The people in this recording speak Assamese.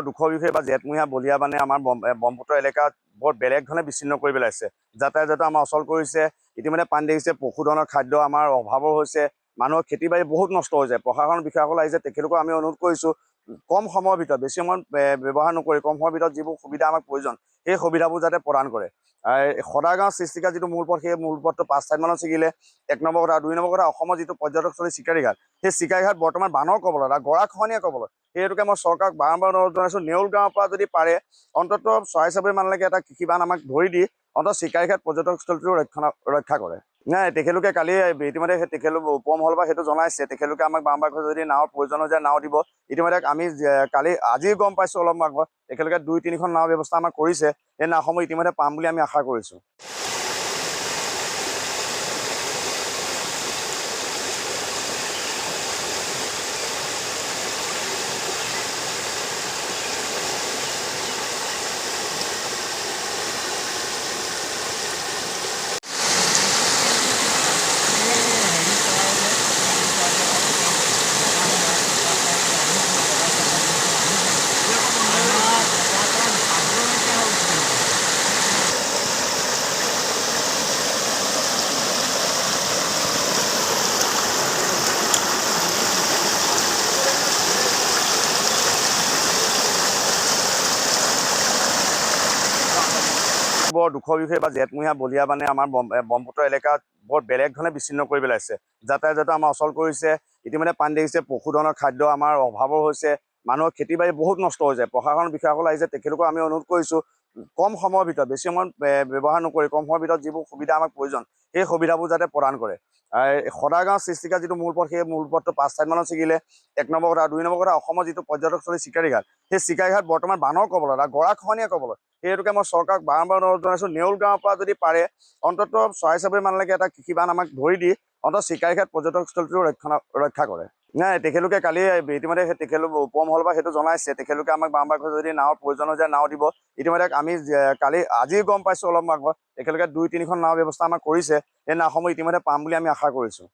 দুখৰ বিষয়ে বা জেঠমহীয়া বলিয়া মানে আমাৰ ব্ৰহ্মপুত্ৰ এলেকাত বৰ বেলেগ ধৰণে বিচ্ছিন্ন কৰি পেলাইছে। যাতায়াত আমাৰ অচল কৰিছে। ইতিমধ্যে পানী দেখিছে, পশুধনৰ খাদ্য আমাৰ অভাৱৰ হৈছে, মানুহৰ খেতি বাৰী বহুত নষ্ট হৈছে। প্ৰশাসনৰ বিষয়াসকল আহিছে, তেখেতলোকক আমি অনুৰোধ কৰিছোঁ কম সময়ৰ ভিতৰত, বেছি সময় ব্যৱহাৰ নকৰি কম সময়ৰ ভিতৰত যিবোৰ সুবিধা আমাক প্ৰয়োজন সেই সুবিধাবোৰ যাতে প্ৰদান কৰে। সদাগাঁও সৃষ্টিকাৰ যিটো মূল পথ, সেই মূল পথটো 5 ঠাইমানত ছিগিলে। 1 নম্বৰ কথা। 2 নম্বৰ কথা, অসমৰ যিটো পৰ্যটকস্থলী চিকাৰীঘাট, সেই চিকাৰীঘাট বৰ্তমান বানৰ কবলত আৰু গৰাখহনীয়া কবলত। সেই হেতুকে মই চৰকাৰক বাৰম্বাৰ অনুৰোধ জনাইছোঁ, নেউল গাঁৱৰ পৰা যদি পাৰে অন্ততঃ চৰাই চাবৰি মানলৈকে এটা কৃষিবান আমাক ধৰি দি অন্ততঃ চিকাৰীঘাট পৰ্যটকস্থলীটো ৰক্ষা কৰে। নাই, তেখেতলোকে কালি ইতিমধ্যে তেখেতলোক উপমহলৰ পৰা সেইটো জনাইছে। তেখেতলোকে আমাক বাৰম্বাৰ যদি নাৱৰ প্ৰয়োজন হৈ যায় নাও দিব। ইতিমধ্যে আমি আজি গম পাইছোঁ অলপ আগত, তেখেতলোকে 2-3খন নাও ব্যৱস্থা আমাক কৰিছে। এই নাওসমূহ ইতিমধ্যে পাম বুলি আমি আশা কৰিছোঁ। বৰ দুখৰ বিষয়ে বা জেঠমহীয়া বলিয়া মানে আমাৰ ব্ৰহ্মপুত্ৰ এলেকাত বৰ বেলেগ ধৰণে বিচ্ছিন্ন কৰি পেলাইছে। যাতায়াত আমাৰ অচল কৰিছে। ইতিমধ্যে পানী দেখিছে, পশুধনৰ খাদ্য আমাৰ অভাৱৰ হৈছে, মানুহৰ খেতি বাৰী বহুত নষ্ট হৈছে। প্ৰশাসনৰ বিষয়াসকল আহিছে, তেখেতলোকক আমি অনুৰোধ কৰিছোঁ কম সময়ৰ ভিতৰত, বেছি সময় ব্যৱহাৰ নকৰি কম সময়ৰ ভিতৰত যিবোৰ সুবিধা আমাক প্ৰয়োজন সেই সুবিধাবোৰ যাতে প্ৰদান কৰে। সদাগাঁও সৃষ্টিকাৰ যিটো মূল পথ, সেই মূল পথটো 5 ঠাইমানত ছিগিলে। 1 নম্বৰ কথা। 2 নম্বৰ কথা, অসমৰ যিটো পৰ্যটকস্থলী চিকাৰীঘাট, সেই চিকাৰীঘাট বৰ্তমান বানৰ কবলত আৰু গৰাখহনীয়া কবলত। সেই হেতুকে মই চৰকাৰক বাৰম্বাৰ অনুৰোধ জনাইছোঁ, নেউল গাঁৱৰ পৰা যদি পাৰে অন্ততঃ চৰাই চাবৰি মানলৈকে এটা কৃষিবান আমাক ধৰি দি অন্ততঃ চিকাৰীঘাট পৰ্যটকস্থলীটো ৰক্ষা কৰে। নাই, তেখেতলোকে কালি ইতিমধ্যে তেখেতলোক উপমহলৰ পৰা সেইটো জনাইছে। তেখেতলোকে আমাক বাৰম্বাৰ যদি নাৱৰ প্ৰয়োজন হৈ যায় নাও দিব। ইতিমধ্যে আমি আজি গম পাইছোঁ অলপ আগত, তেখেতলোকে 2-3খন নাও ব্যৱস্থা আমাক কৰিছে। এই নাওসমূহ ইতিমধ্যে পাম বুলি আমি আশা কৰিছোঁ।